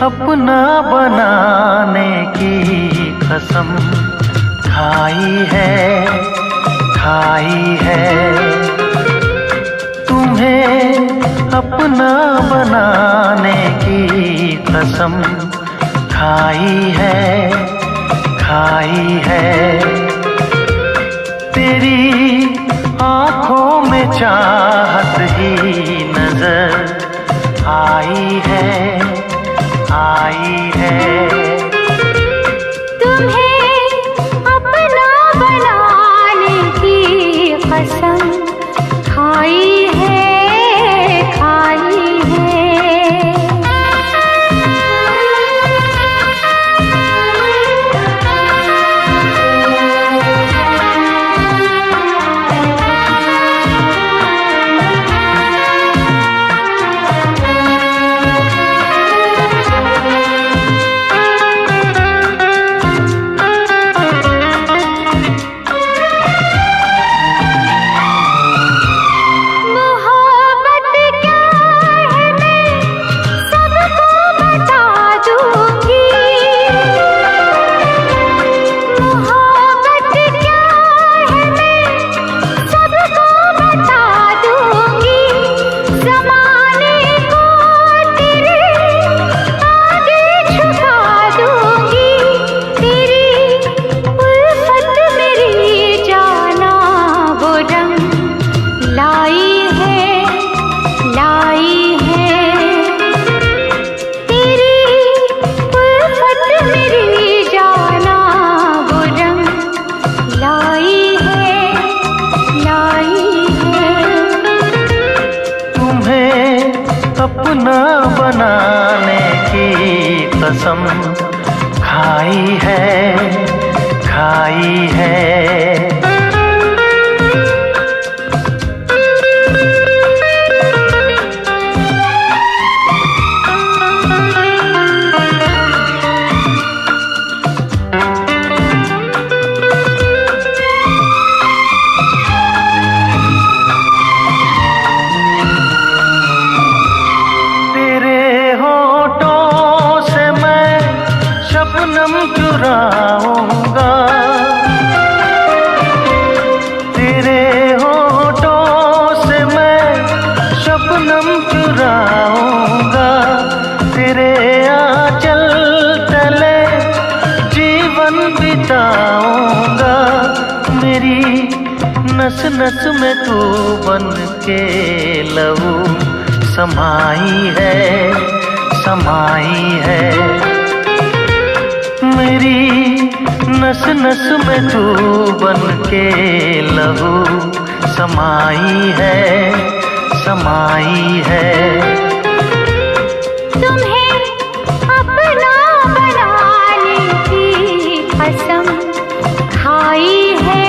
अपना बनाने की कसम खाई है तुम्हें अपना बनाने की कसम खाई है तेरी आँखों में चाहत ही नजर आई है तुम्हें अपना बनाने की कसम खाई है अपना बनाने की कसम खाई है शबनम चुराऊंगा तेरे होठों से मैं शबनम चुराऊंगा तेरे आंचल तले जीवन बिताऊंगा मेरी नस नस में तू बन के लहू समाई है मेरी नस नस में तू बन के लहू समाई है तुम्हें अपना बनाने की कसम खाई है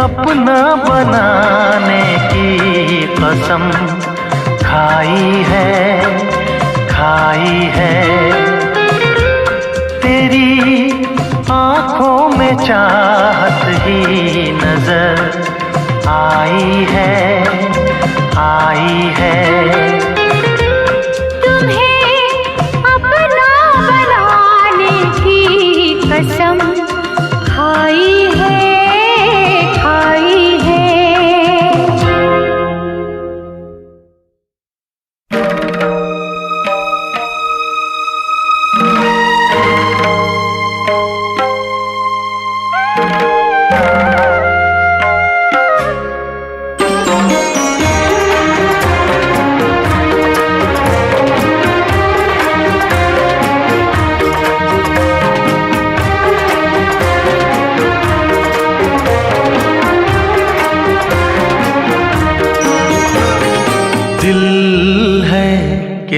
अपना बनाने की कसम खाई है तेरी आँखों में चाहत ही नजर आई है तुम्हें अपना बनाने की कसम खाई है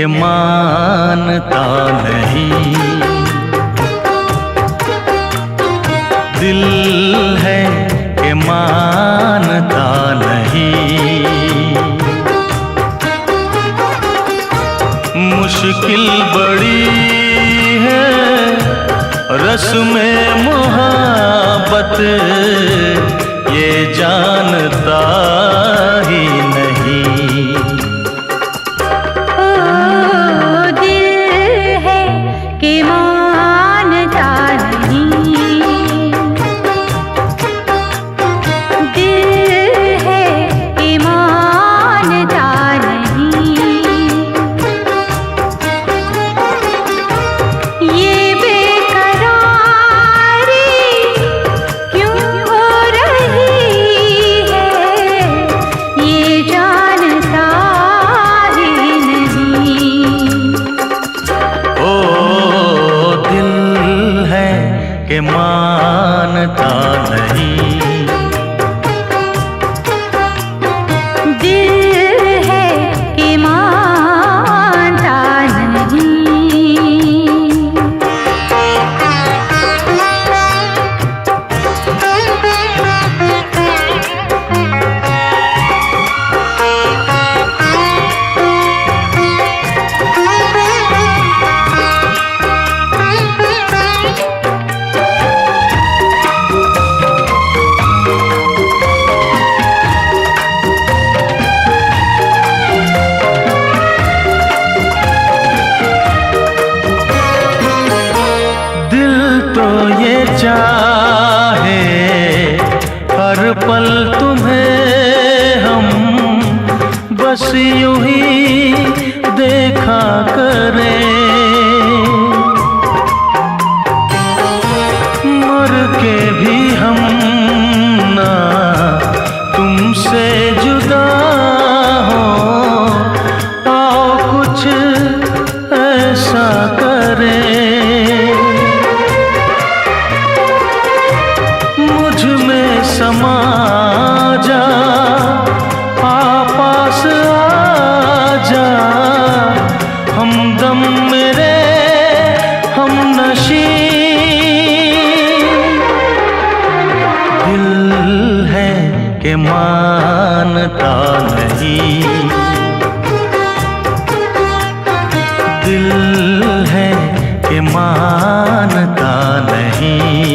मानता नहीं। दिल है कि मानता नहीं। मुश्किल बड़ी है रस्म मोहब्बत, ये जानता ही नहीं। के मानता नहीं। दिल है कि मानता चाहे हर पल तुम्हें हम बस यूं ही देखा करें। मर के भी हम ना तुमसे जुदा हो, आओ कुछ ऐसा करें। समा जा, पास आ जा, हमदम मेरे हम नशी। दिल है कि मानता नहीं। दिल है कि मानता नहीं।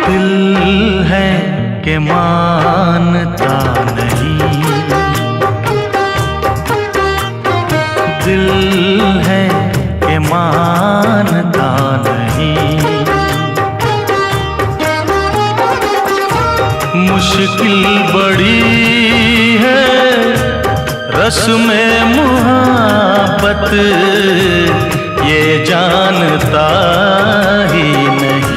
दिल है कि मानता नहीं। दिल है कि मानता नहीं। मुश्किल बड़ी है रस्म मोहब्बत, ये जानता ही नहीं।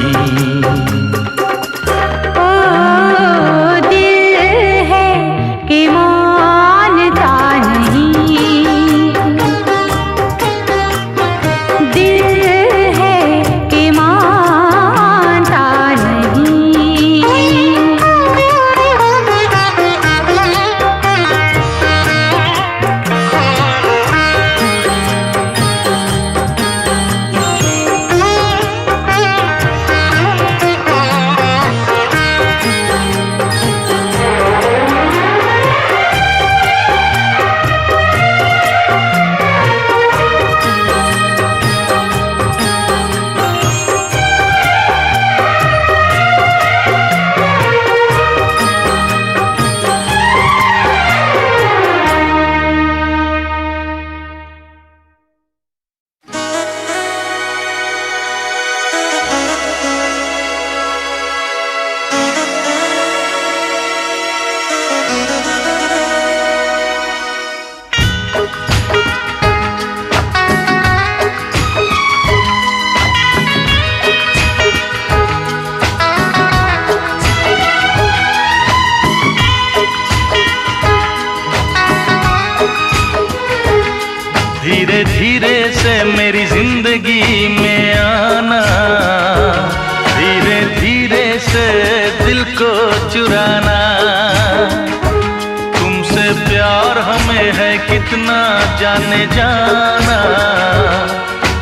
धीरे धीरे से मेरी जिंदगी में आना, धीरे धीरे से दिल को चुराना। तुमसे प्यार हमें है कितना जाने जाना,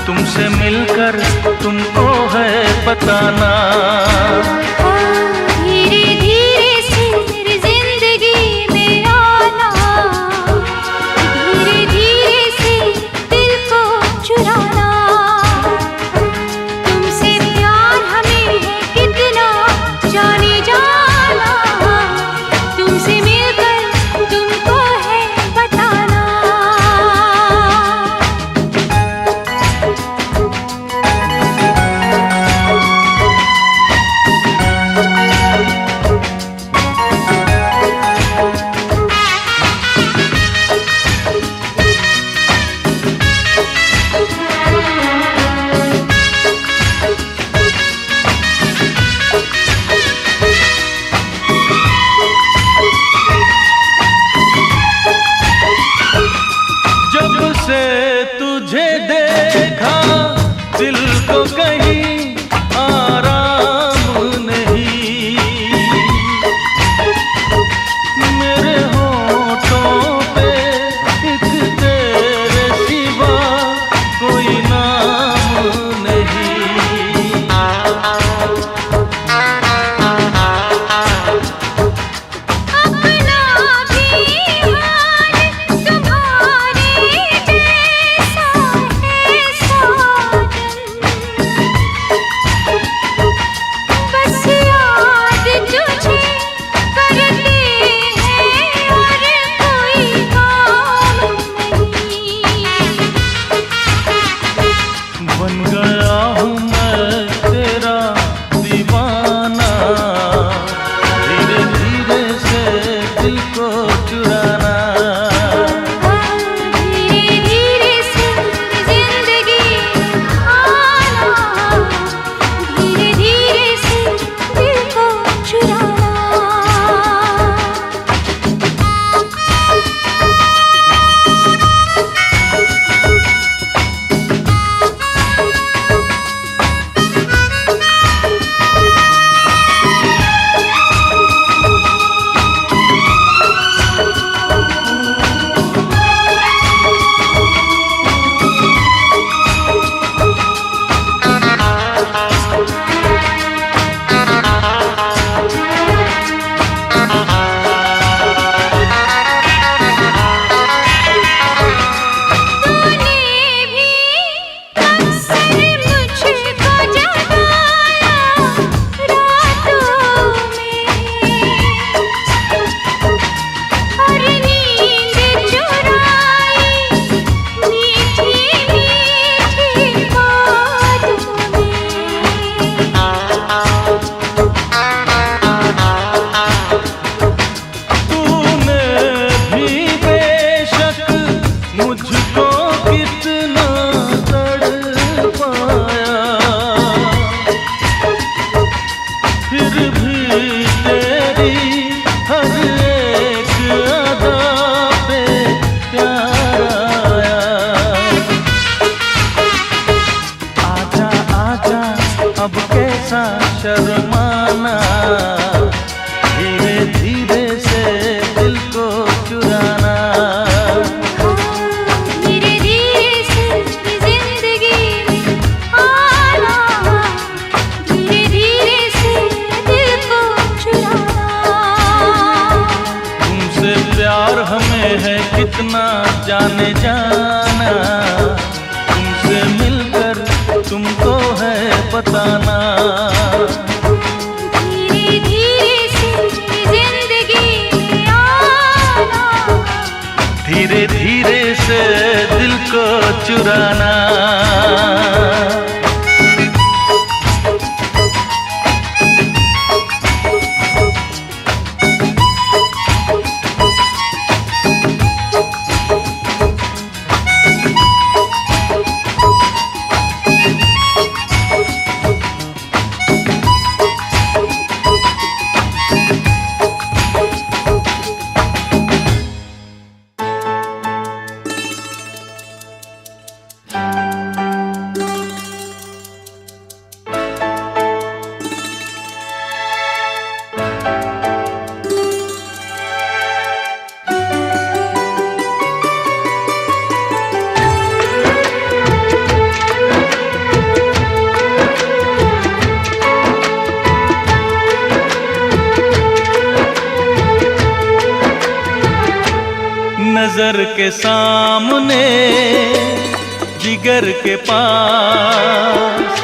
तुमसे मिलकर तुमको है बताना। धीरे धीरे से मेरी जिंदगी में आना, धीरे धीरे से दिल को चुराना। तुमसे प्यार हमें है कितना जाने जाना, तुमसे मिलकर तुमको है बताना। जब से तुझे देखा दिल को कहीं आराम नहीं, मेरे होठों पे एक तेरे सिवा कोई नाम नहीं। अपना भी हाल तुम्हारे जैसा है साजन, बस याद तुझे करते हैं और कोई काम नहीं। बन गया हूँ मैं तेरा दीवाना, धीरे धीरे से दिल को चुराना। धीरे धीरे से जिंदगी आना, धीरे धीरे से दिल को चुराना। तूने भी अक्सर मुझको जगाया रातों में, और नींद चुराई मीठी मीठी बातों में। तूने भी बेशक मुझको कितना तड़पाया, फिर भी तेरी हर एक अदा पे प्यार आया। आजा आजा अब कैसा शर्माना, धीरे धीरे से दिल को चुराना। धीरे धीरे से जिंदगी में आना, धीरे धीरे से दिल को चुराना। तुमसे प्यार हमें है कितना जाने जाना, तुमसे मिलकर तुमको है बताना। धीरे धीरे से जिंदगी में आना, धीरे धीरे से दिल को चुराना। नजर के सामने जिगर के पास,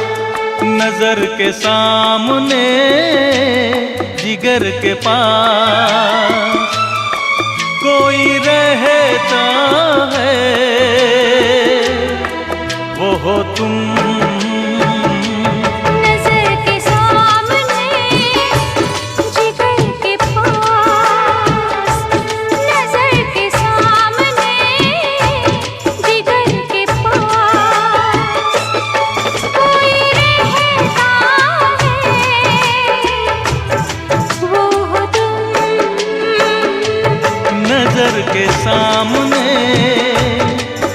नजर के सामने जिगर के पास कोई रहता है, वो हो तुम। नजर के सामने जिगर के पास, नजर के सामने जिगर के पास कोई रहता है, वो हो तुम। नजर के सामने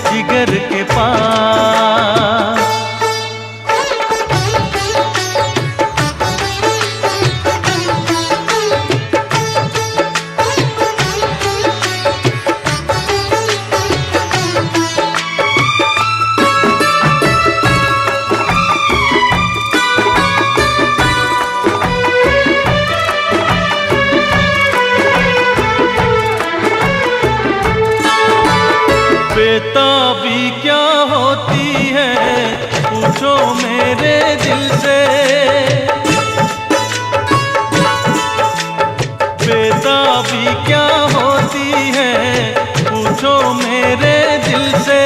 जिगर के पास। बेताबी क्या होती है पूछो मेरे दिल से, बेताबी क्या होती है पूछो मेरे दिल से।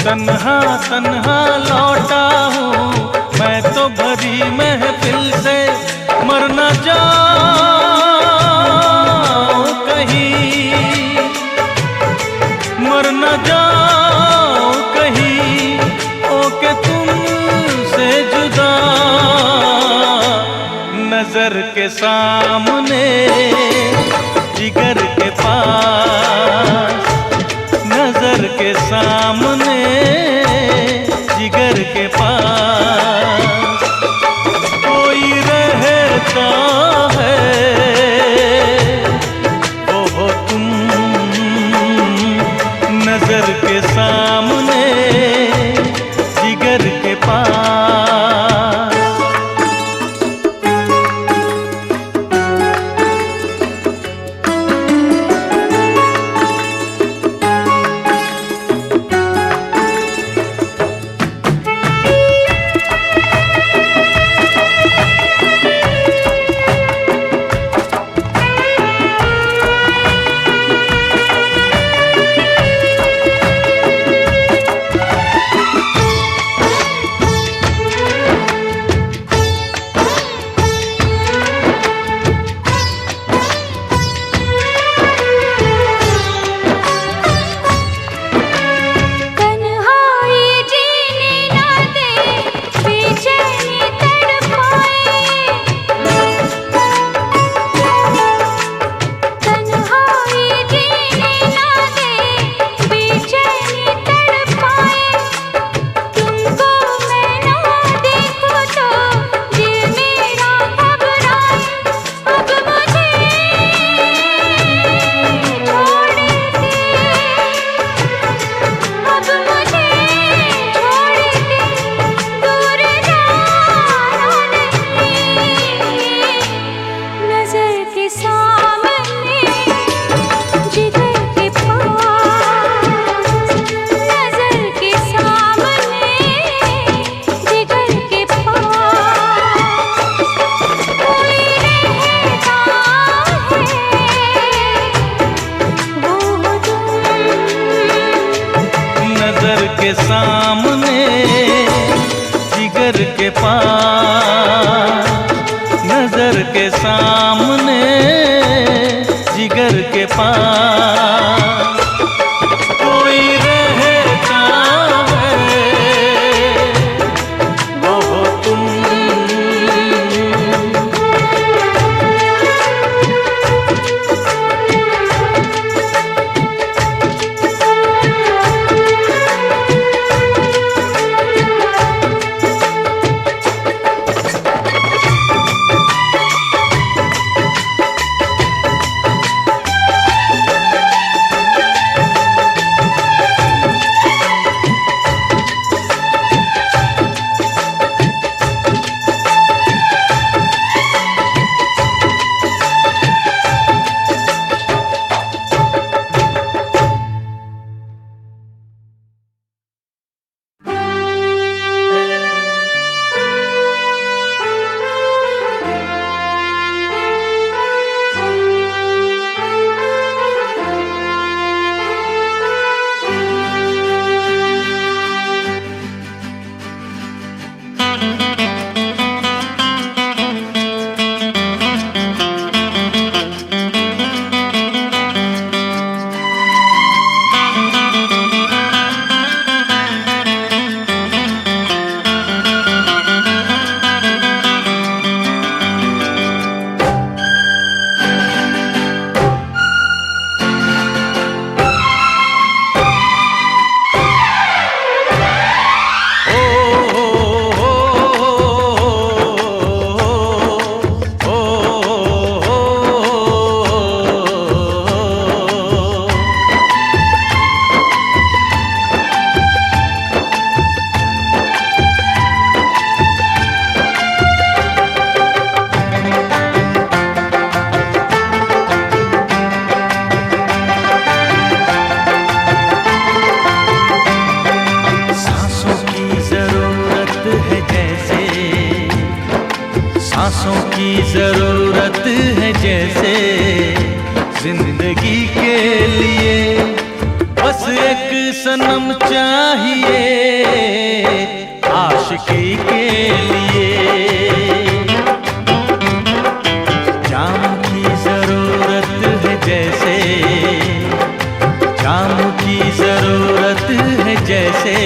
तन्हा तन्हा लौटा हूँ मैं तो भरी महफिल से, मर न जाऊं कहीं, मर न जाओ कहीं ओके तुमसे जुदा। नजर के सामने जिगर के पास, नजर के सामने जिगर के पास कोई रहता है, वो हो तुम। नजर के सामने जिगर के पास। के सामने जिगर के पास, नजर के सामने जिगर के पास कोई रहता है, वो हो तुम। सांसों की जरूरत है जैसे जिंदगी के लिए, बस एक सनम चाहिए आशिकी के लिए। जाम की जरूरत है जैसे, जाम की जरूरत है जैसे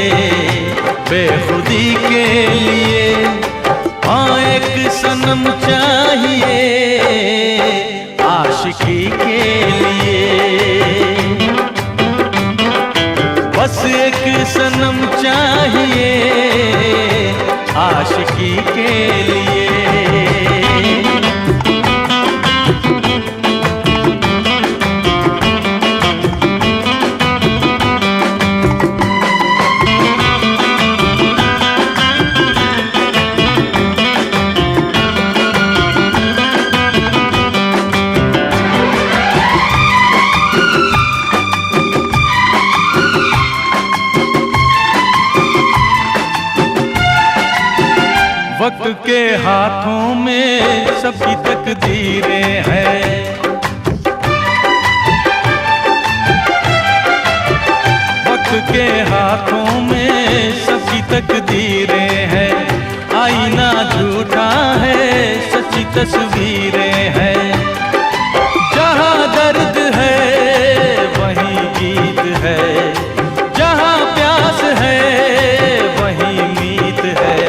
बेखुदी के लिए। हाँ एक सनम चाहिए आशिकी के लिए, बस एक सनम चाहिए आशिकी के लिए। वक्त के हाथों में सबकी तकदीरें हैं, वक्त के हाथों में सबकी तकदीरें हैं। आईना झूठा है सच्ची तस्वीरें हैं। जहाँ दर्द है वहीं गीत है, जहाँ प्यास है वहीं मीत है।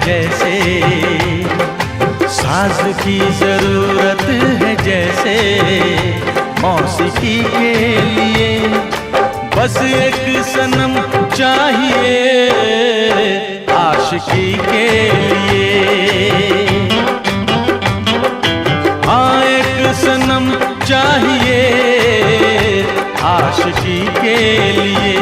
जैसे साज की जरूरत है जैसे मौसीकी के लिए, बस एक सनम चाहिए आशिकी के लिए। हाँ एक सनम चाहिए आशिकी के लिए।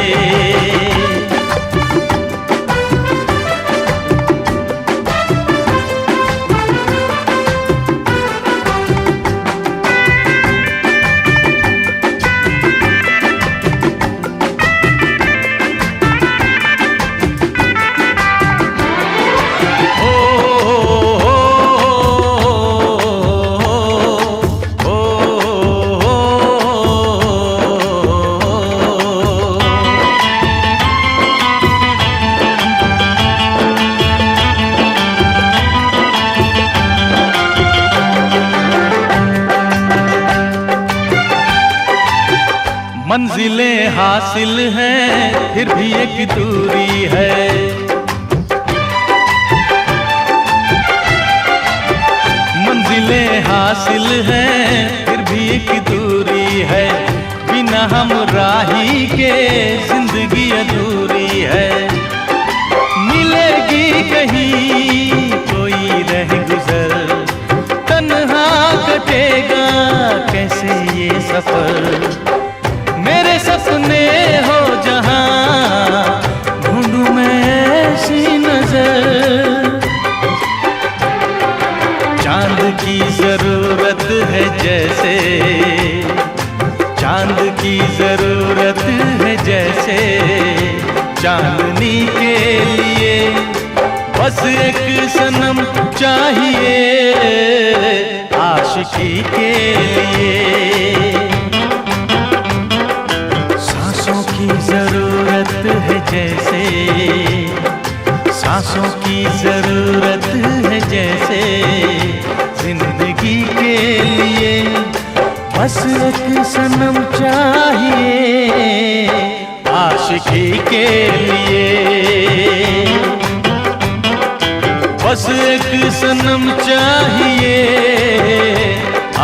मंजिलें हासिल हैं फिर भी एक दूरी है, मंजिलें हासिल हैं फिर भी एक दूरी है। बिना हम राही के जिंदगी अधूरी है। मिलेगी कहीं कोई रह गुजर, तन्हा कटेगा कैसे ये सफर। मेरे सपने हो जहां ढूंढूं मैं ऐसी नजर। चांद की जरूरत है जैसे, चांद की जरूरत है जैसे चांदनी के लिए, बस एक सनम चाहिए आशिकी के लिए। की जरूरत है जैसे, सांसों की जरूरत है जैसे जिंदगी के लिए, बस एक सनम चाहिए आशिकी के लिए। बस एक सनम चाहिए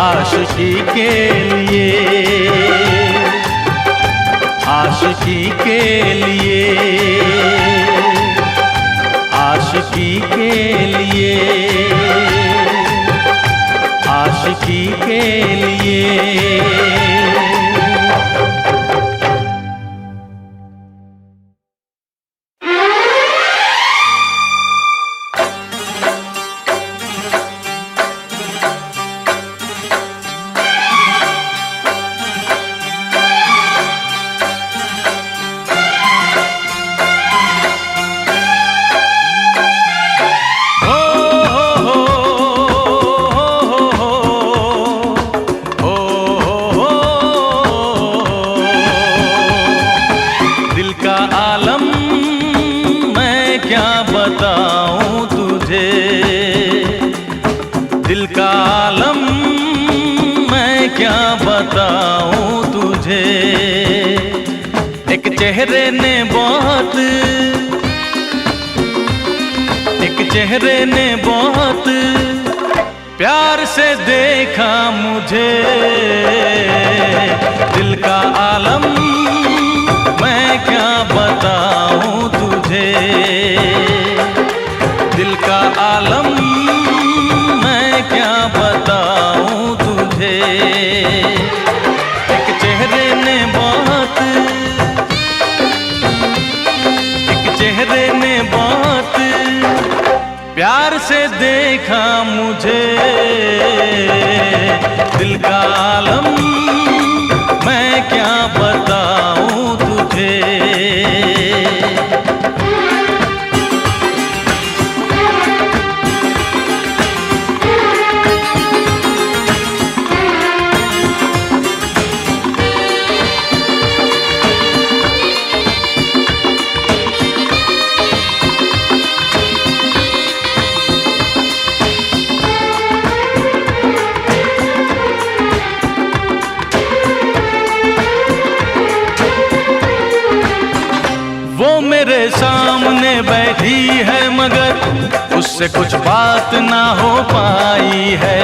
आशिकी के लिए, आशिकी के लिए, आशिकी के लिए, आशिकी के लिए। बताऊं तुझे, दिल का आलम मैं क्या बताऊं तुझे। एक चेहरे ने बहुत, एक चेहरे ने बहुत प्यार से देखा मुझे, दिल का आलम मैं क्या बताऊं तुझे, दिल का आलम मैं क्या बताऊं तुझे। एक चेहरे ने बहुत, एक चेहरे ने बहुत प्यार से देखा मुझे, दिल का आलम मैं क्या बताऊं तुझे। वो मेरे सामने बैठी है मगर उससे कुछ बात ना हो पाई है,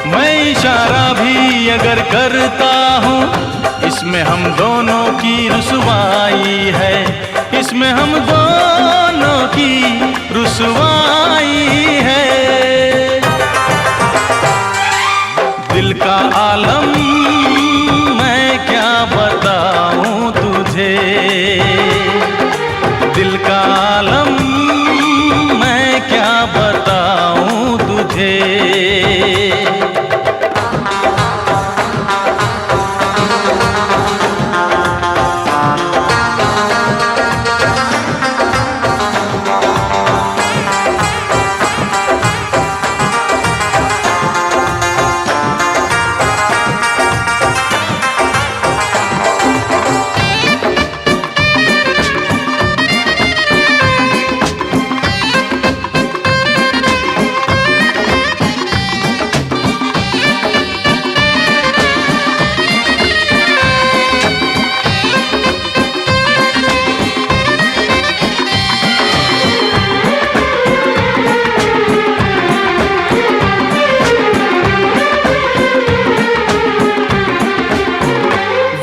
मैं इशारा भी अगर करता हूँ इसमें हम दोनों की रुसवाई है, इसमें हम दोनों की रुसवाई है। दिल का आलम मैं क्या बताऊं तुझे, दिल का आलम मैं क्या बताऊं तुझे।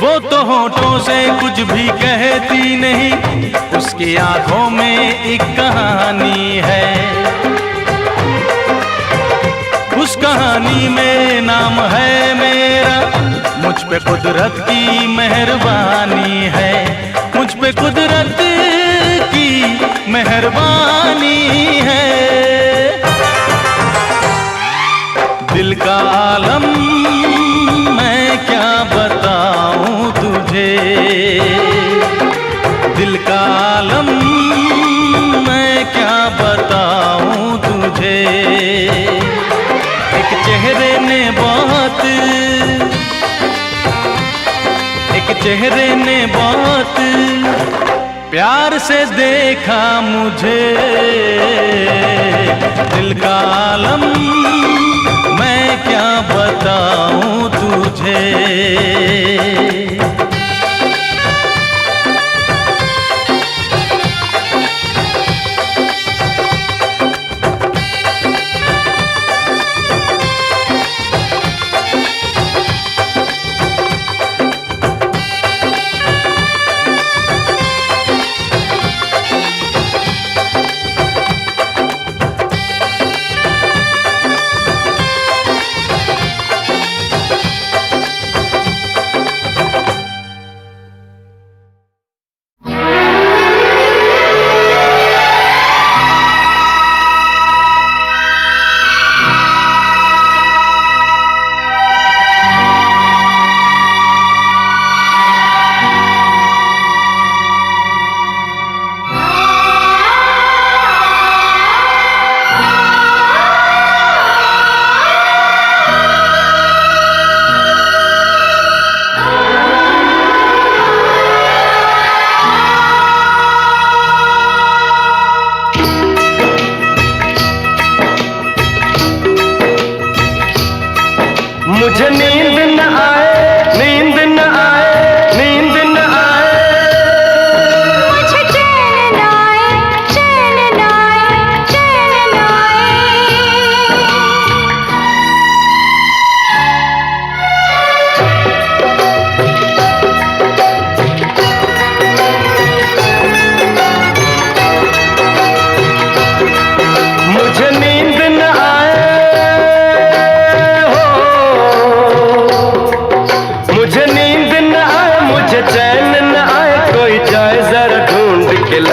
वो तो होठों से कुछ भी कहती नहीं, उसकी आंखों में एक कहानी है, उस कहानी में नाम है मेरा, मुझ पे कुदरत की मेहरबानी है, मुझ पे कुदरत की मेहरबानी है। दिल का आलम मैं क्या बताऊं तुझे, दिल का आलम मैं क्या बताऊं तुझे। एक चेहरे ने बहुत, एक चेहरे ने बहुत प्यार से देखा मुझे, दिल का आलम मैं क्या बताऊं तुझे।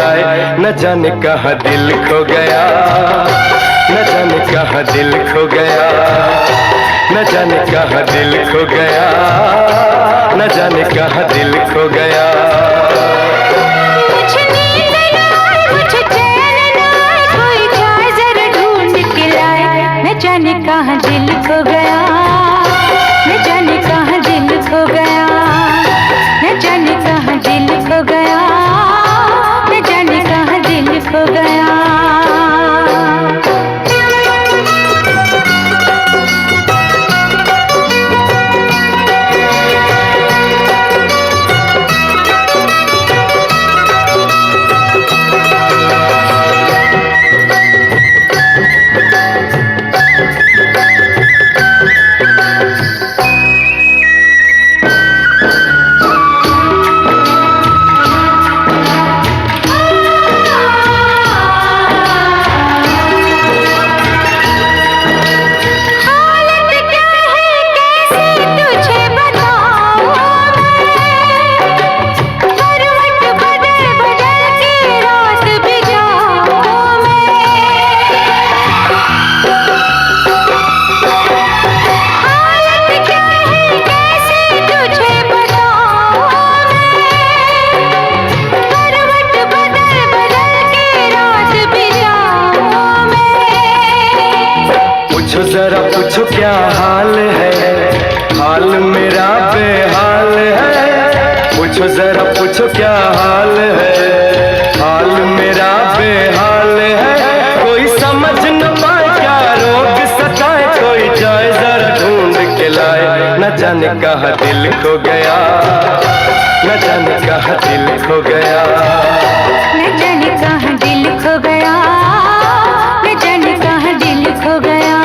लाए, न जाने कहाँ दिल खो गया, न जाने कहाँ दिल खो गया, न जाने कहाँ दिल खो गया, न जाने कहाँ दिल खो गया। मुझे नींद न आए, मुझे चैन न आए, कोई जाए जरा ढूंढ के लाए, न जाने कहाँ दिल खो गया, न जाने कहाँ दिल खो गया, न जाने कहाँ दिल खो गया, न जाने कहाँ दिल खो गया। जरा पूछो क्या हाल है, हाल मेरा बेहाल है। पूछो जरा पूछो क्या हाल है, हाल मेरा बेहाल है। कोई समझ न पाए क्या रोग सताए, कोई जाए जरा ढूंढ के लाए, न जाने कहाँ दिल खो गया, न जाने कहाँ दिल खो गया, न जाने कहाँ दिल खो गया, न जाने कहाँ दिल खो गया।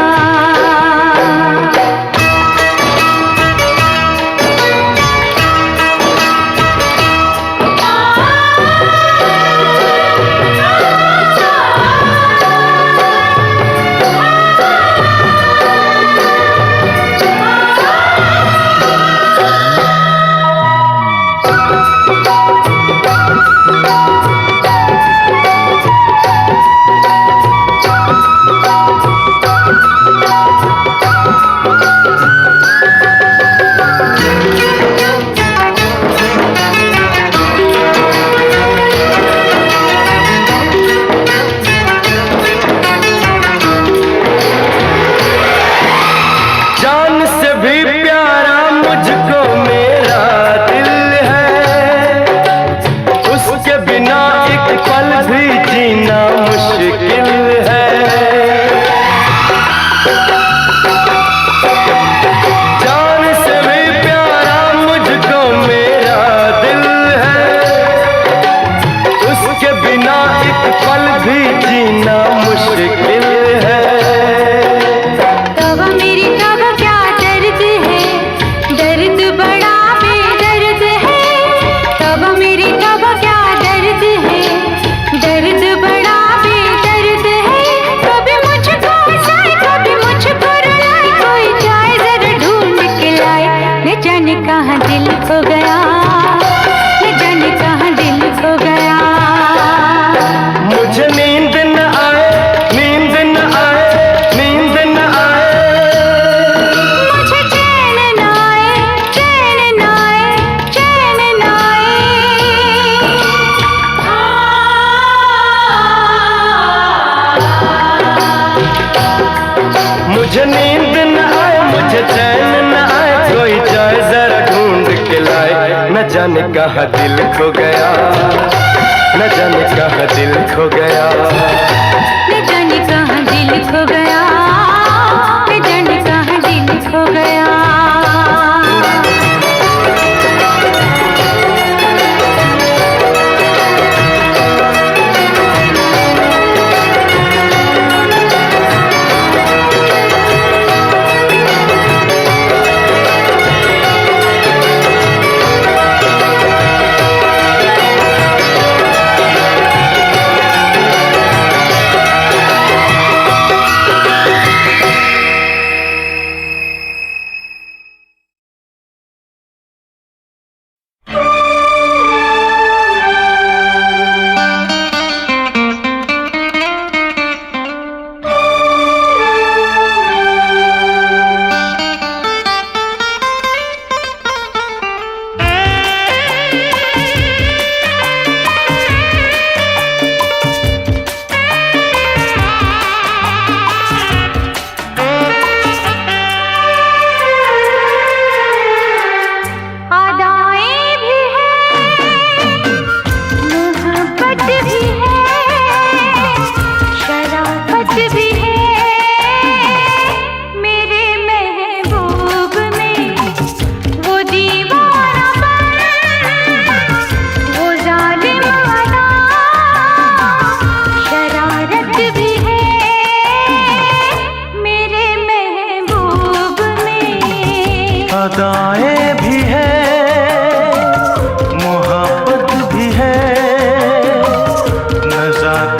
कहाँ दिल खो गया, न जाने कहाँ दिल खो गया। मुझे नींद न आए, नींद न आए, नींद न आए। मुझे चैन न आए, चैन न आए, चैन न आए। मुझे नींद न आए, मुझे चैन न आए, कोई जाए जरा ढूंढ के लाए, न जाने कहाँ दिल खो गया, न जाने कहाँ दिल खो गया, न जाने कहाँ दिल खो गया, न जाने कहाँ दिल खो गया।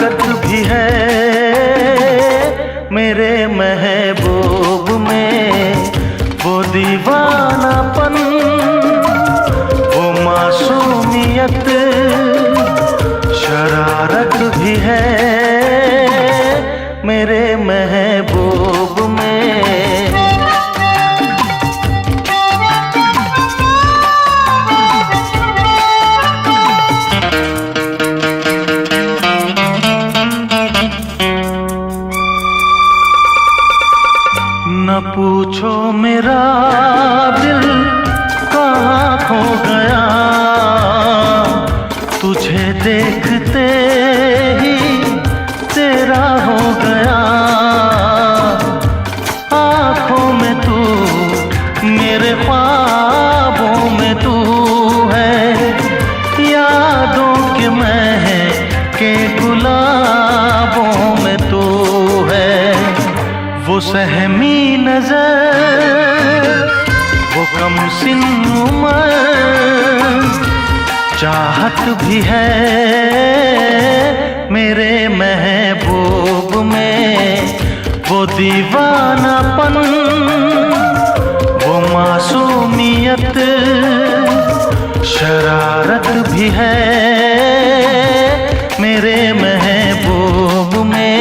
नजाकत भी है मेरे महबूब में, वो दीवानापन, वो मासूमियत, शरारत भी है मेरे महबूब में। न पूछो मेरा दिल कहाँ खो गया, तुझे देखते ही तेरा हो गया। आँखों में तू, मेरे ख्वाबों में तू है, यादों के महके गुलाबों में तू है। वो सहमी नजर, वो कम सिन उम्र, चाहत भी है मेरे महबूब में, वो दीवानापन, वो मासूमियत, शरारत भी है मेरे महबूब में।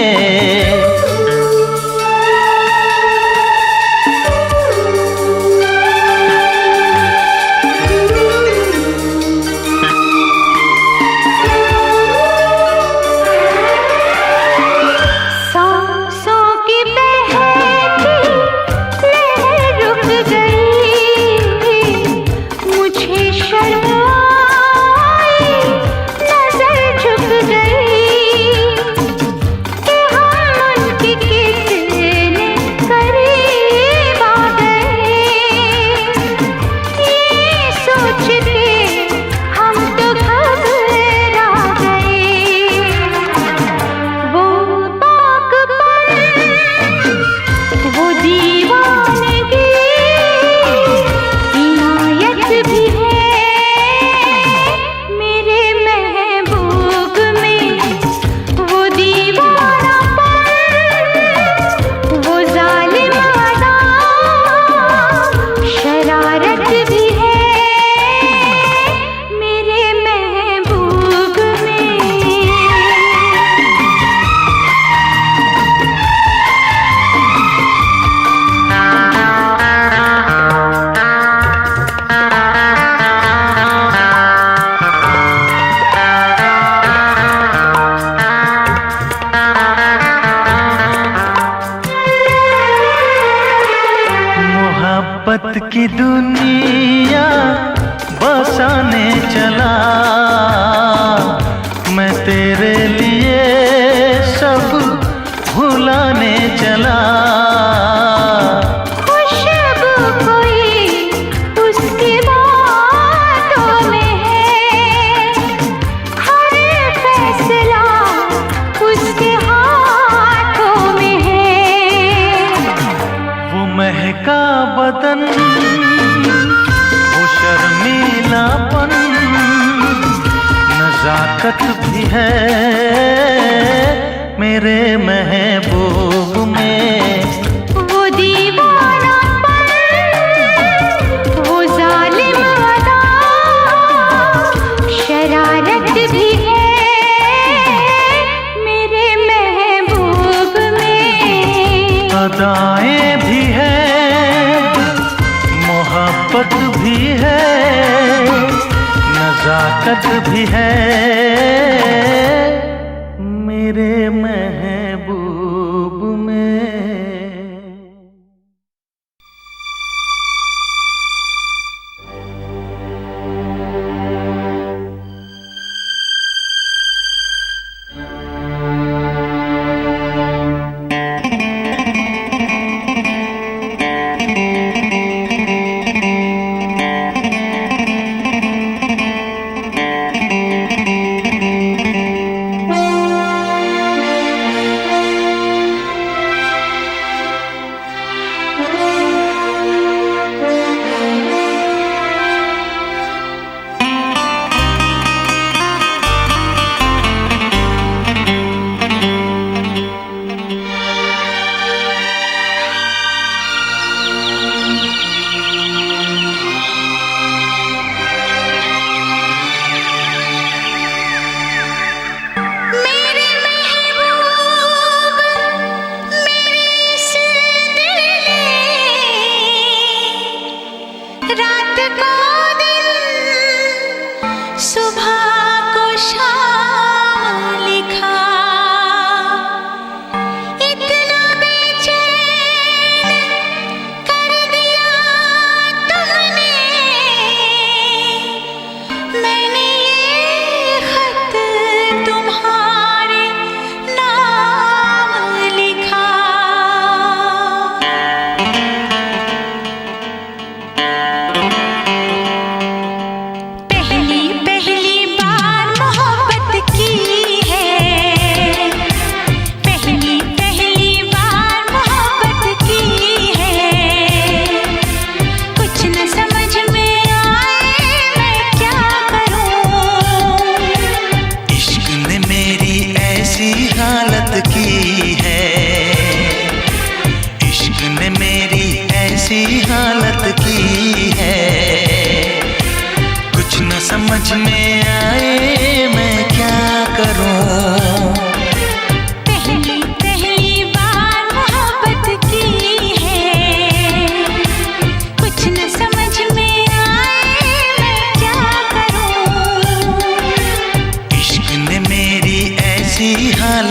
मोहब्बत की दुनिया बसाने चला, मैं तेरे लिए सब भुलाने चला। खुशबू कोई उसकी बातों में है, हर फैसला उसके हाथों में है। वो महका बदन, वो शर्मीलापन, नजाकत भी है मेरे महबूब में। वो दीवानापन, वो जालिम अदा, शरारत भी है मेरे महबूब में। अदाएं भी है, मोहब्बत भी है, नजाकत भी है मेरे महबूब में।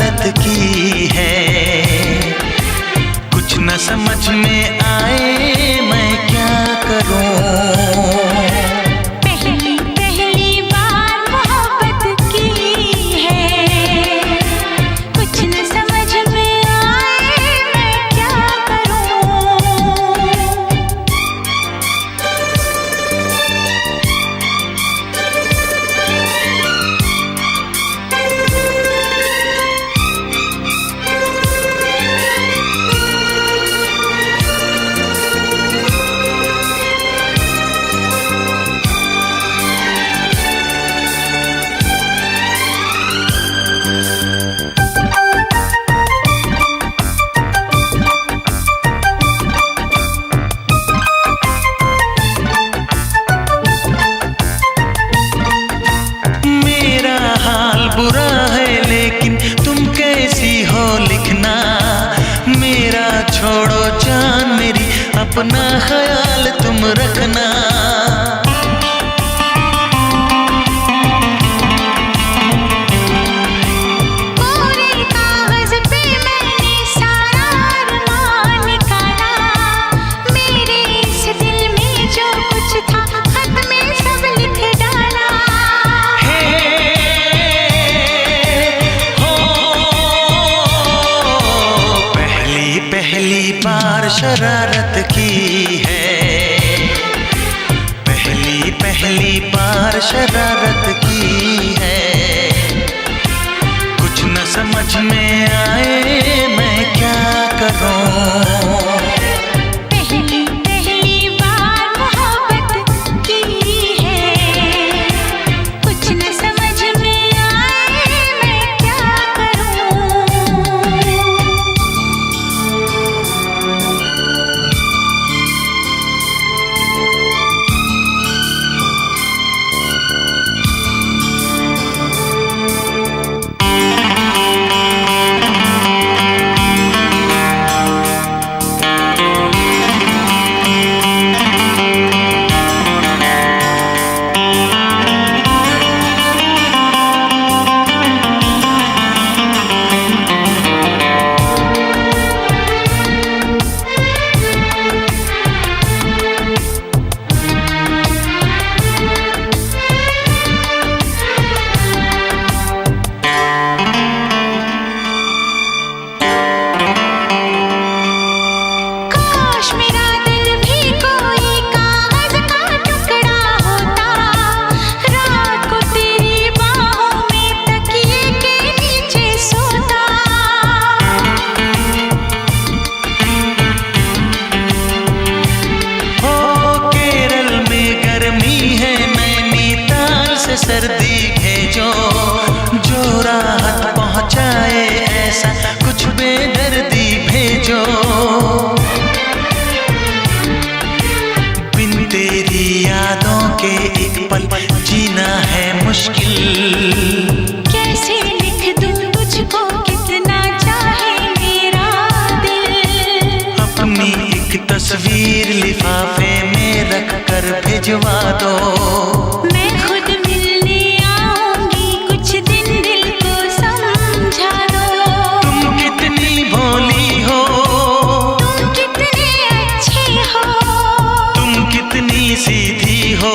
हालत की है। कुछ न समझ में आए मैं क्या करूं। पहली पहली बार मोहब्बत की है, कुछ न समझ में आए मैं क्या करूं। बुरा है लेकिन तुम कैसी हो लिखना। मेरा छोड़ो जान मेरी, अपना ख्याल तुम रखना। पूरे कागज पे मैंने सारा अरमान निकाला। मेरे इस दिल में जो कुछ था खत में सब लिख डाला। पहली बार शरारत की है, पहली बार शरारत की है। कुछ न समझ में आए मैं क्या करूं। पहली पहली बार मोहब्बत की है, कुछ न समझ में आए मैं क्या करूं। सर्दी भेजो जो राहत पहुंचाए, ऐसा कुछ बेदर्दी भेजो। बिन तेरी यादों के एक पल जीना है मुश्किल। कैसे लिख दूं तुझको कितना चाहे मेरा दिल। अपनी एक तस्वीर लिफाफे में रख कर भिजवा दो। मैं खुद मिलने आऊंगी, कुछ दिन दिल को समझा दो। तुम कितनी भोली हो, तुम कितने अच्छे हो, तुम कितनी सीधी हो,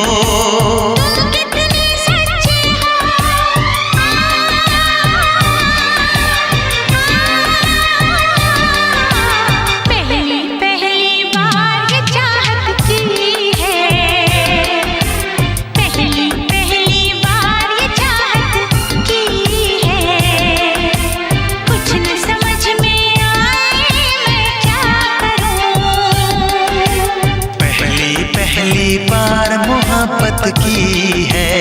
तुम कितने सच्चे हो। पहली पहली बार ये चाहत की है, पहली पहली बार ये चाहत की है। कुछ न समझ में आए मैं क्या करूं। पहली बार मोहब्बत की है,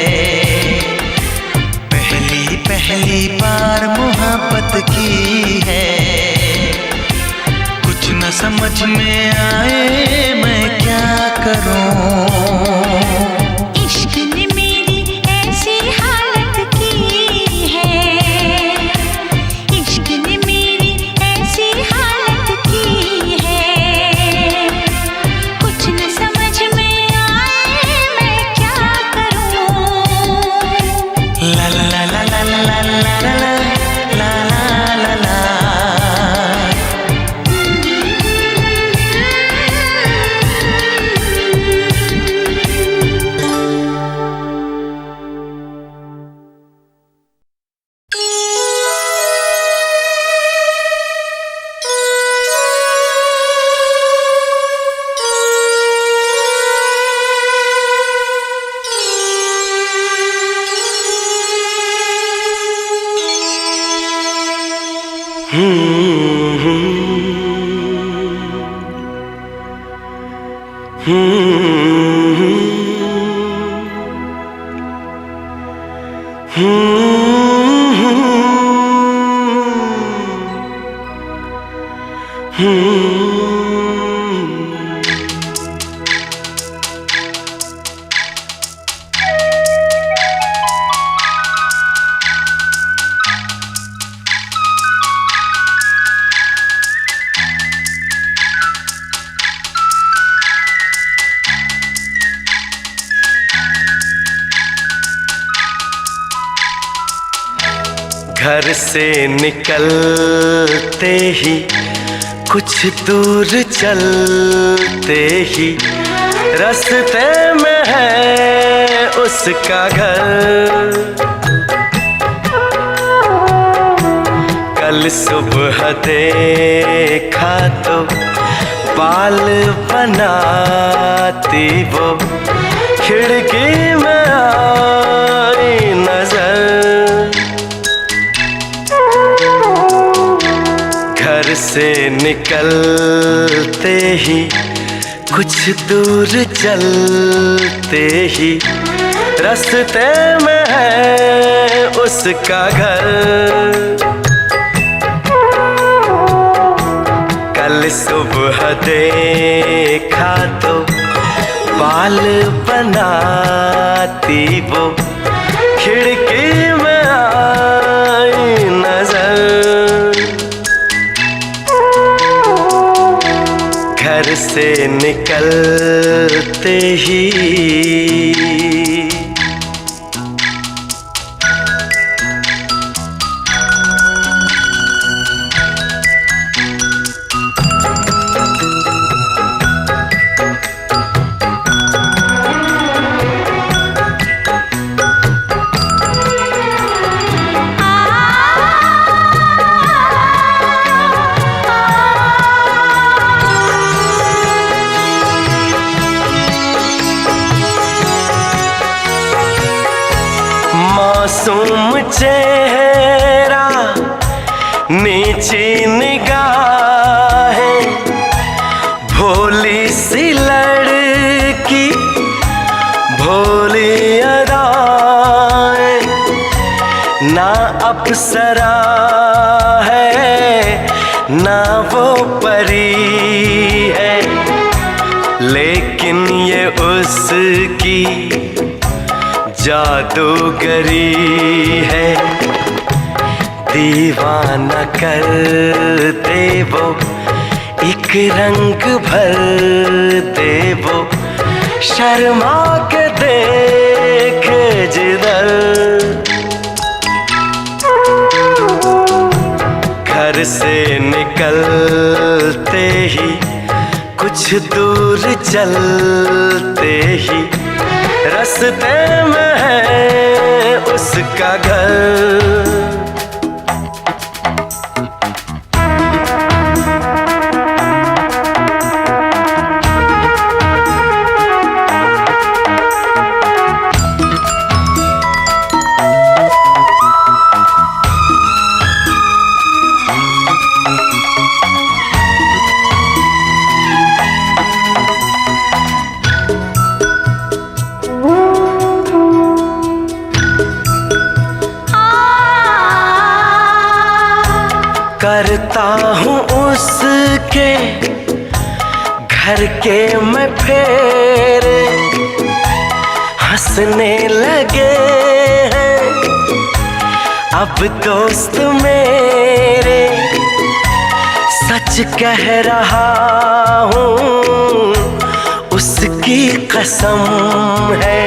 पहली बार मोहब्बत की है। कुछ न समझ में आए मैं क्या करूं। इश्क ने मेरी ऐसी हालत की है, इश्क ने मेरी ऐसी हालत की है। कुछ न समझ में आए मैं क्या करूं। ला ला ला ला ला ला ला ला ला ला ला घर से निकलते ही कुछ दूर चलते ही रास्ते में है उसका घर। कल सुबह देखा तो बाल बनाती वो खिड़की में आई नजर। घर से निकलते ही कुछ दूर चलते ही रास्ते में है उसका घर। कल सुबह देखा तो बाल बनाती वो खिड़की में आई नजर। घर से निकलते ही मासूम चेहरा नीची निगाहें भोली सी लड़की भोली अदाएं। ना अप्सरा है ना वो परी है लेकिन ये उसकी जादूगरी है। दीवाना कर दे वो एक रंग भर दे वो शर्मा के देख जिधर। घर से निकलते ही कुछ दूर चलते ही रास्ते में है उसका घर। करता हूँ उसके घर के मैं फेरे हंसने लगे हैं अब दोस्त मेरे। सच कह रहा हूँ उसकी कसम है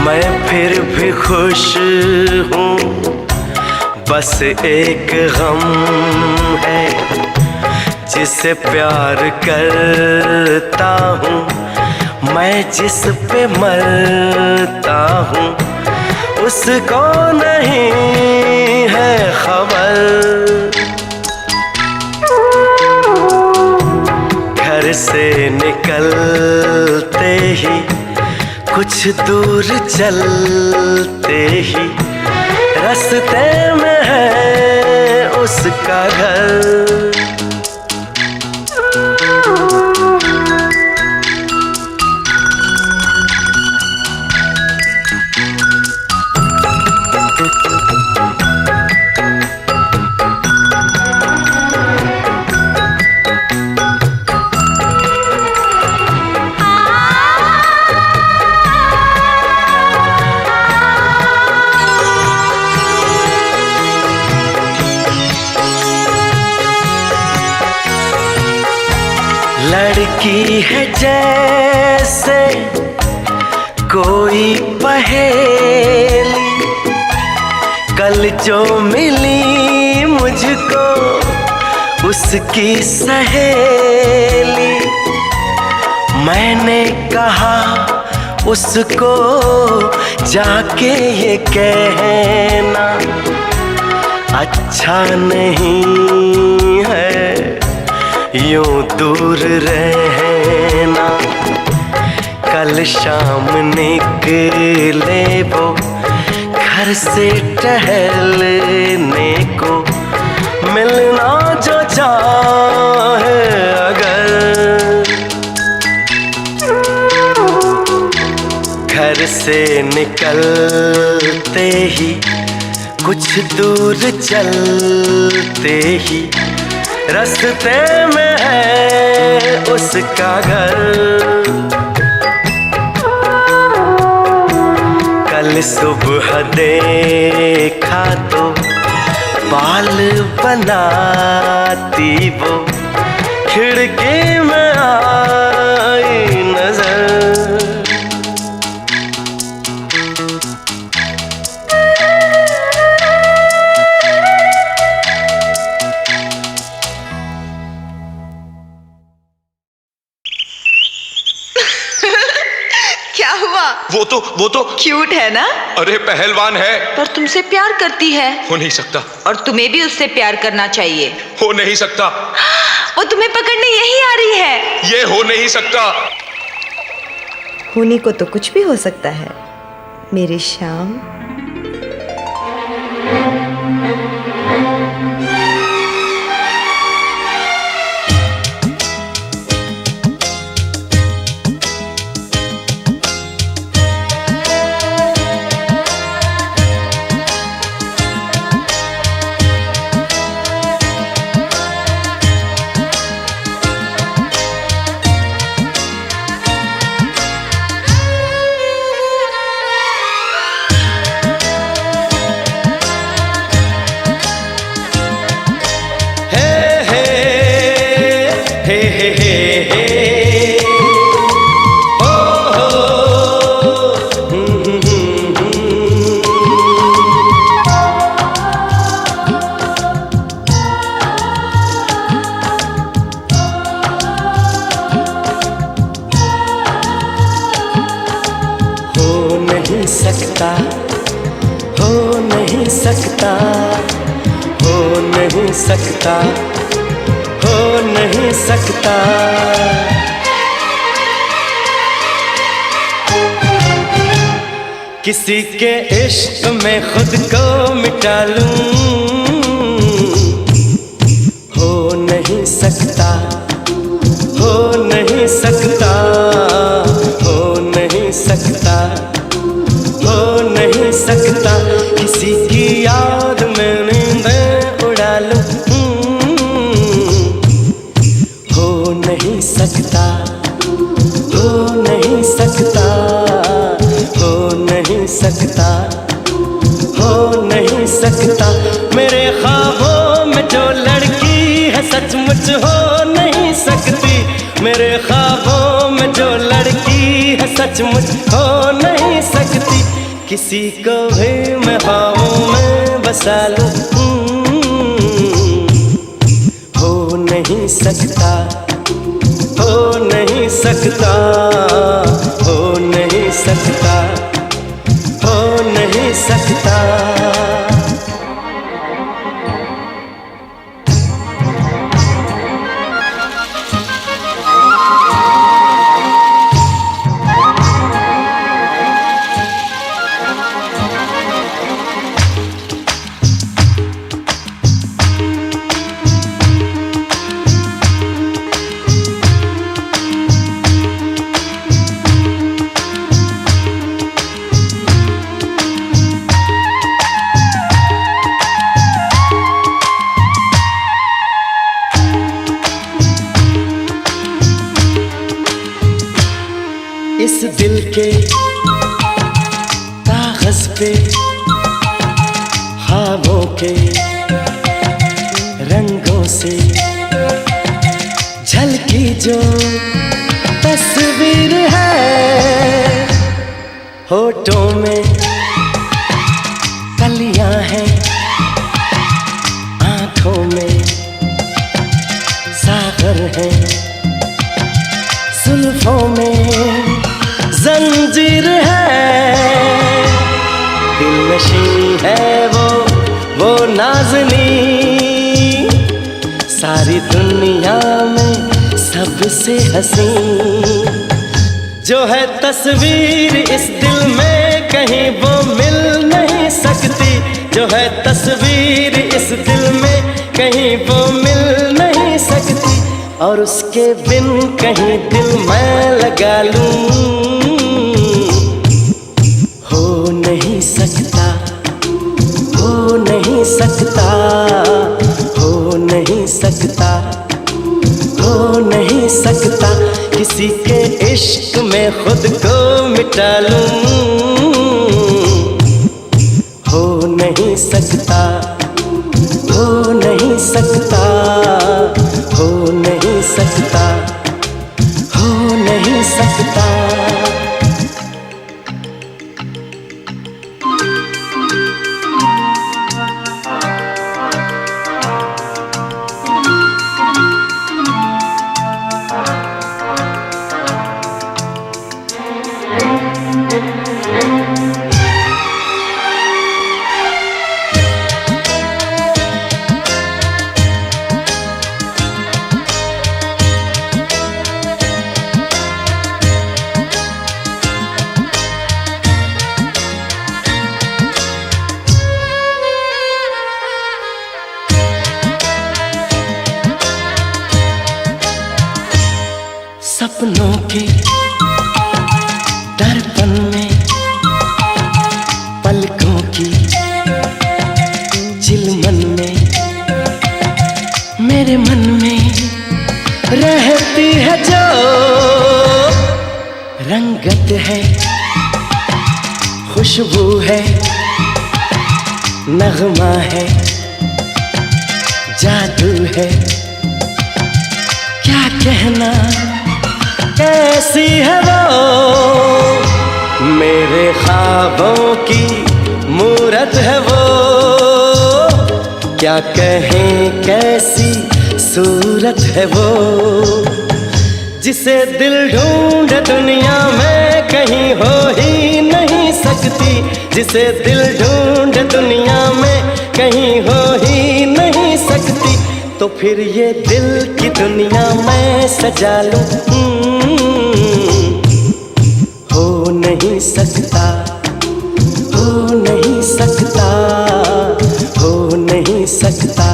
मैं फिर भी खुश हूँ। बस एक गम है जिसे प्यार करता हूँ मैं जिस पे मरता हूँ उसको नहीं है खबर। घर से निकलते ही कुछ दूर चलते ही रास्ते में है उसका घर। लड़की है जैसे कोई पहेली, कल जो मिली मुझको उसकी सहेली। मैंने कहा उसको जाके ये कहना अच्छा नहीं है यूं दूर रहना। कल शाम निकले वो घर से टहलने को, मिलना जो चाहे अगर। घर से निकलते ही कुछ दूर चलते ही रास्ते में है उसका घर। कल सुबह देखा तो बाल बनाती वो खिड़की में आई नजर। वो तो क्यूट है ना? अरे पहलवान है। पर तुमसे प्यार करती है। हो नहीं सकता। और तुम्हें भी उससे प्यार करना चाहिए। हो नहीं सकता। वो तुम्हें पकड़ने यही आ रही है। ये हो नहीं सकता। होने को तो कुछ भी हो सकता है मेरे श्याम। सकता, हो नहीं सकता, हो नहीं सकता, हो नहीं सकता। किसी के इश्क में खुद को मिटा लूं, हो नहीं सकता, हो नहीं सकता, हो नहीं सकता, हो नहीं सकता। किसी की याद में नींदें उड़ा लूं, हो नहीं सकता, हो नहीं सकता, हो नहीं सकता, हो नहीं सकता। मेरे ख्वाबों में जो लड़की है सचमुच हो नहीं सकती, मेरे ख्वाबों में जो लड़की है सचमुच हो नहीं सकती। किसी को भी मैं ख्वाबों में बसा लूं, हो नहीं सकता, हो नहीं सकता, हो नहीं सकता, हो नहीं सकता। के कागज पे ख्वाबों के रंगों से झलकी जो तस्वीर है, होठों में कलियां हैं, आंखों में सागर है, जुल्फों में जंजीर है, दिलनशी है वो नाज़नी, सारी दुनिया में सबसे हसी, जो है तस्वीर इस दिल में कहीं वो मिल नहीं सकती, जो है तस्वीर इस दिल में कहीं वो मिल नहीं सकती, और उसके बिन कहीं दिल मैं लगा लूं, हो नहीं सकता, हो नहीं सकता, हो नहीं सकता, हो नहीं सकता, किसी के इश्क में खुद को मिटा लूं, हो नहीं सकता, हो नहीं सकता, हो नहीं सकता, हो नहीं सकता। सपनों के दर्पण में पलकों की चिलमन में मेरे मन में रहती है जो रंगत है, खुशबू है, नगमा है, जादू है, क्या कहना कैसी है वो, मेरे ख्वाबों की मूरत है वो, क्या कहें कैसी सूरत है वो, जिसे दिल ढूंढ दुनिया में कहीं हो ही नहीं सकती, जिसे दिल ढूंढ दुनिया में कहीं हो ही नहीं सकती, तो फिर ये दिल की दुनिया मैं सजा लूं, हो नहीं सकता, हो नहीं सकता, हो नहीं सकता,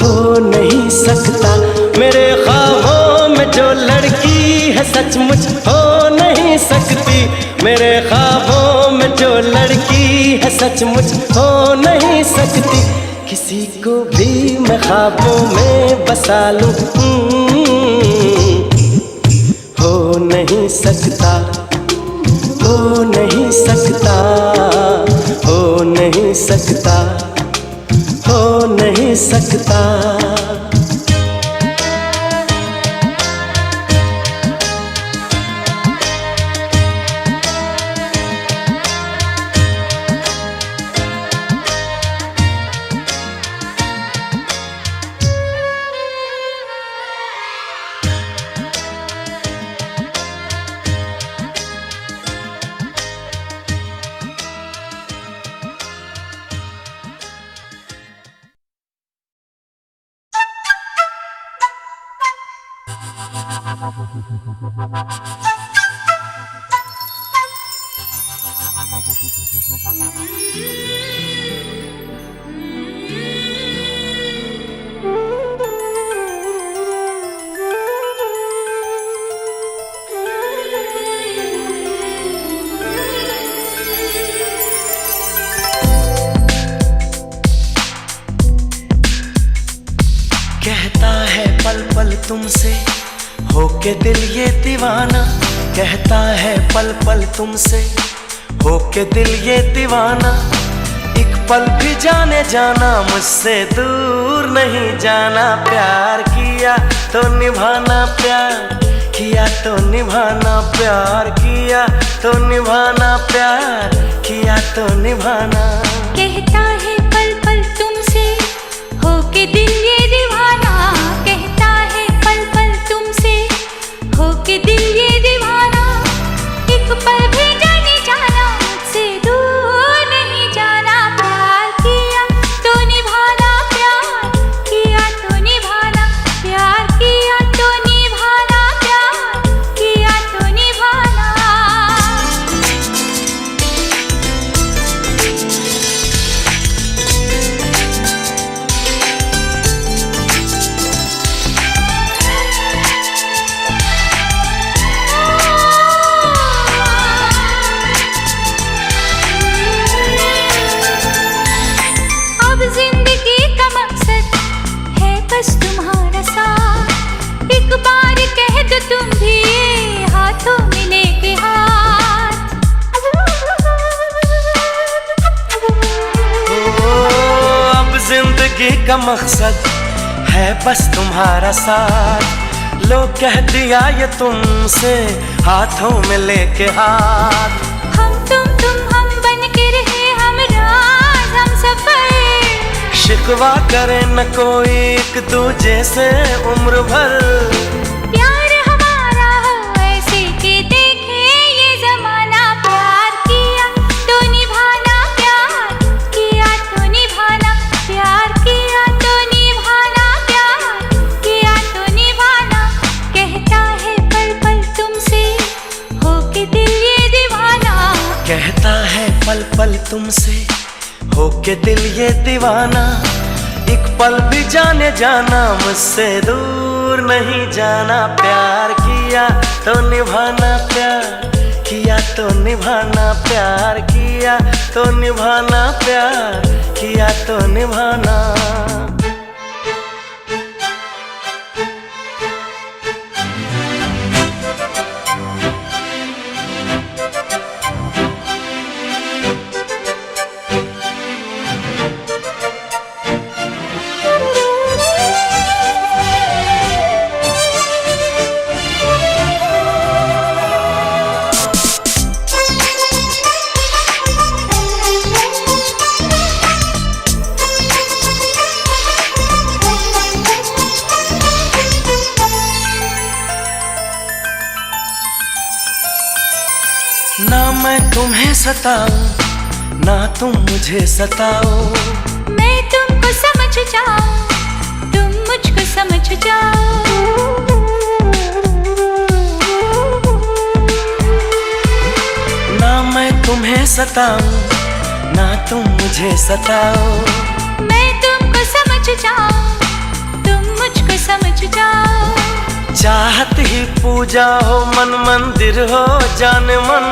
हो नहीं सकता, मेरे ख्वाबों में जो लड़की है सचमुच हो नहीं सकती, मेरे ख्वाबों में जो लड़की है सचमुच हो नहीं सकती, किसी को भी मैं ख्वाबों में बसा लूं, हो नहीं सकता, हो नहीं सकता, हो नहीं सकता, हो नहीं सकता। कहता है पल पल तुमसे होके दिल ये दीवाना, कहता है पल पल तुमसे होके दिल ये दीवाना, एक पल भी जाने जाना मुझसे दूर नहीं जाना। प्यार किया तो निभाना, प्यार किया तो निभाना, प्यार किया तो निभाना, प्यार किया तो निभाना। कहता है पल पल तुमसे होके दिल ये दीवाना, कहता है पल पल तुमसे होके दिल ये दीवाना, एक पल भी जाने जाना मुझसे दूर नहीं जाना। प्यार किया तो निभाना, प्यार किया तो निभाना, प्यार किया तो निभाना, प्यार किया तो निभाना। अब जिंदगी का मकसद है बस तुम्हारा साथ, एक बार कह दो तुम भी ये हाथों में लेके हाथ। अब जिंदगी का मकसद है बस तुम्हारा साथ, लो कह दिया ये तुमसे हाथों में लेके हाथ। हम तुम बन के रहे हम राज हम सफर, शिकवा करे न कोई एक दूजे से उम्र भर। प्यार हमारा हो ऐसे कि देखे ये जमाना। प्यार किया तो निभाना, प्यार किया तो निभाना, प्यार किया तो निभाना, प्यार किया तो निभाना। कहता है पल पल तुमसे होके दिल ये दीवाना, कहता है पल पल तुमसे होके दिल ये दीवाना, एक पल भी जाने जाना मुझसे दूर नहीं जाना। प्यार किया तो निभाना, प्यार किया तो निभाना, प्यार किया तो निभाना, प्यार किया तो निभाना। ना मैं तुम्हें सताऊं ना तुम मुझे सताओ, मैं तुमको समझ जाऊं तुम मुझको समझ जाओ। ना मैं तुम्हें सताऊं ना तुम मुझे सताओ, मैं तुमको समझ जाऊं तुम मुझको समझ जाओ। चाहत ही पूजा हो मन मंदिर हो जान मन,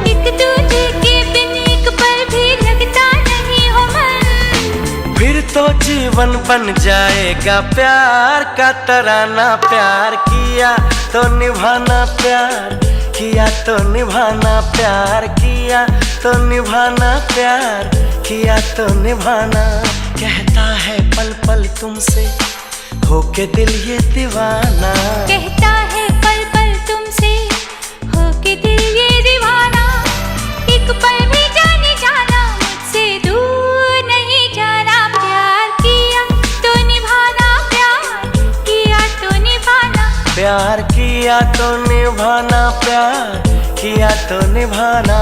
एक दूजे के बिन एक पल भी लगता नहीं हो मन। फिर तो जीवन बन जाएगा प्यार का तराना। प्यार किया तो निभाना, प्यार किया तो निभाना, प्यार किया तो निभाना, प्यार किया तो निभाना। कहता है पल पल तुमसे होके दिल ये दीवाना, कहता है पल पल तुमसे होके दिल ये दीवाना, एक पल भी जाने जाना मुझसे दूर नहीं जाना। प्यार किया तो निभाना, प्यार किया तो निभाना, प्यार किया तो निभाना, प्यार किया तो निभाना।